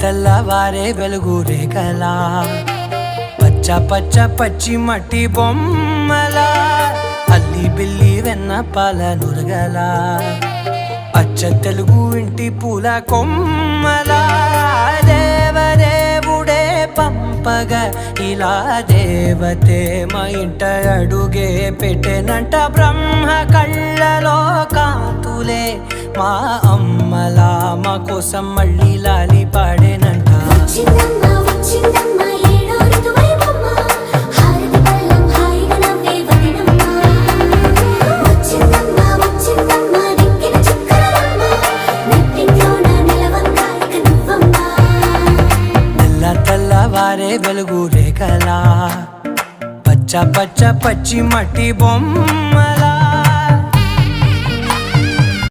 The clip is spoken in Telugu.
తెల్లవారే వెలుగు రేఖలా పచ్చ పచ్చ పచ్చి మట్టి బొమ్మలా అల్లి బిల్లి వెన్న పాల నురగలా అచ్చ తెలుగు ఇంటి పూల కొమ్మలా దేవదేవుడే పంపగా ఇలా దేవతే మా ఇంట అడుగే పెట్టెనంట బ్రహ్మ కళ్ళలో కాంతులే మా అమ్మలా మా కోసం మళ్ళీ లాలి పాడేనంట. తెల్లవారే వెలుగు రేఖలా పచ్చ పచ్చ పచ్చి మట్టి బొమ్మ